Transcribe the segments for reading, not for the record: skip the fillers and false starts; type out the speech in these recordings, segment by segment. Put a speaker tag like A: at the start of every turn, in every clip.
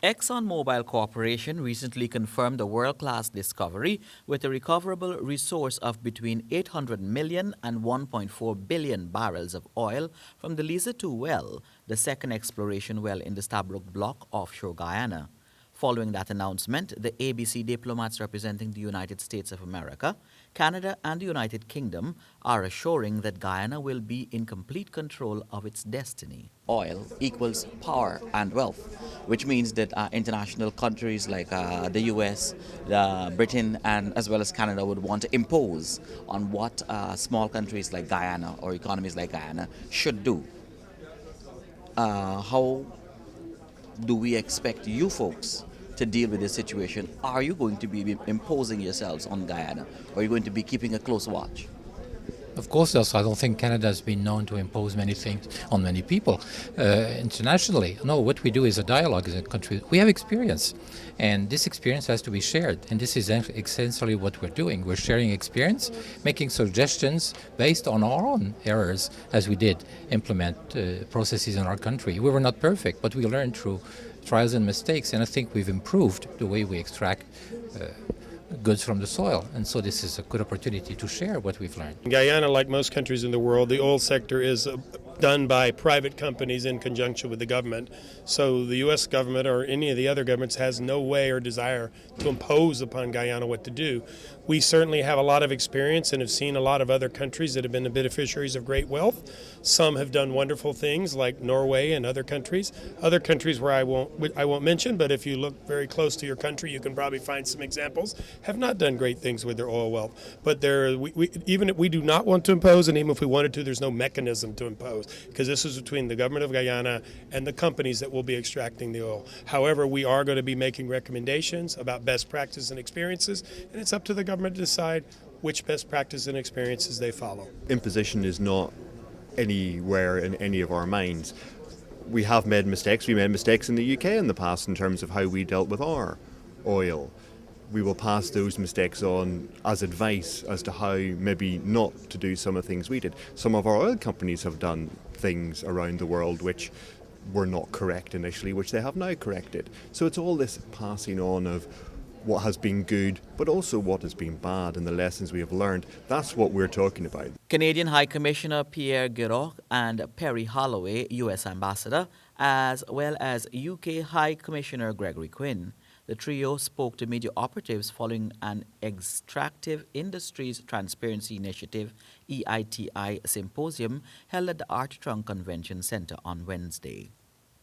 A: ExxonMobil Corporation recently confirmed a world-class discovery with a recoverable resource of between 800 million and 1.4 billion barrels of oil from the Liza-2 well, the second exploration well in the Stabroek Block offshore Guyana. Following that announcement, the ABC diplomats representing the United States of America, Canada, and the United Kingdom are assuring that Guyana will be in complete control of its destiny. Oil equals power and wealth, which means that international countries like the US, Britain, and as well as Canada would want to impose on what small countries like Guyana or economies like Guyana should do. How do we expect you folks to deal with this situation? Are you going to be imposing yourselves on Guyana, or are you going to be keeping a close watch?
B: Of course, also, I don't think Canada has been known to impose many things on many people internationally. No, what we do is a dialogue as a country. We have experience, and this experience has to be shared. And this is essentially what we're doing. We're sharing experience, making suggestions based on our own errors as we did implement processes in our country. We were not perfect, but we learned through trials and mistakes, and I think we've improved the way we extract goods from the soil, and so this is a good opportunity to share what we've learned.
C: In Guyana, like most countries in the world, the oil sector is done by private companies in conjunction with the government. So the U.S. government or any of the other governments has no way or desire to impose upon Guyana what to do. We certainly have a lot of experience and have seen a lot of other countries that have been the beneficiaries of great wealth. Some have done wonderful things like Norway and other countries. Other countries where I won't mention, but if you look very close to your country, you can probably find some examples, have not done great things with their oil wealth. But even if we do not want to impose, and even if we wanted to, there's no mechanism to impose, because this is between the government of Guyana and the companies that will be extracting the oil. However, we are going to be making recommendations about best practice and experiences, and it's up to the government to decide which best practice and experiences they follow.
D: Imposition is not anywhere in any of our minds. We have made mistakes. We made mistakes in the UK in the past in terms of how we dealt with our oil. We will pass those mistakes on as advice as to how maybe not to do some of the things we did. Some of our oil companies have done things around the world which were not correct initially, which they have now corrected. So it's all this passing on of what has been good, but also what has been bad and the lessons we have learned. That's what we're talking about.
A: Canadian High Commissioner Pierre Guéroc and Perry Holloway, U.S. Ambassador, as well as UK High Commissioner Gregory Quinn. The trio spoke to media operatives following an Extractive Industries Transparency Initiative EITI symposium held at the Armstrong Convention Centre on Wednesday.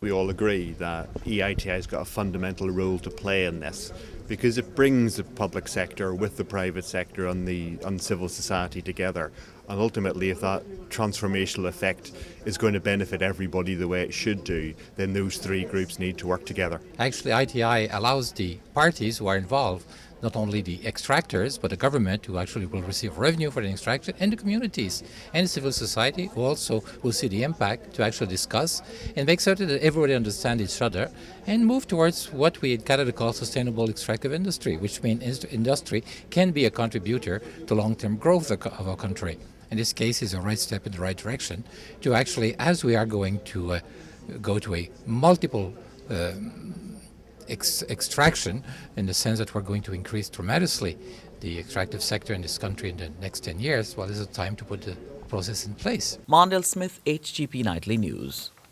D: We all agree that EITI has got a fundamental role to play in this because it brings the public sector with the private sector and civil society together. And ultimately, if that transformational effect is going to benefit everybody the way it should do, then those three groups need to work together.
B: Actually, ITI allows the parties who are involved, not only the extractors, but the government who actually will receive revenue for the extraction, and the communities and civil society who also will see the impact to actually discuss and make certain that everybody understands each other and move towards what we in Canada call sustainable extractive industry, which means industry can be a contributor to long-term growth of our country. In this case, is a right step in the right direction to actually, as we are going to go to a multiple extraction, in the sense that we're going to increase tremendously the extractive sector in this country in the next 10 years, well, it's a time to put the process in place.
A: Mondale Smith, HGP Nightly News.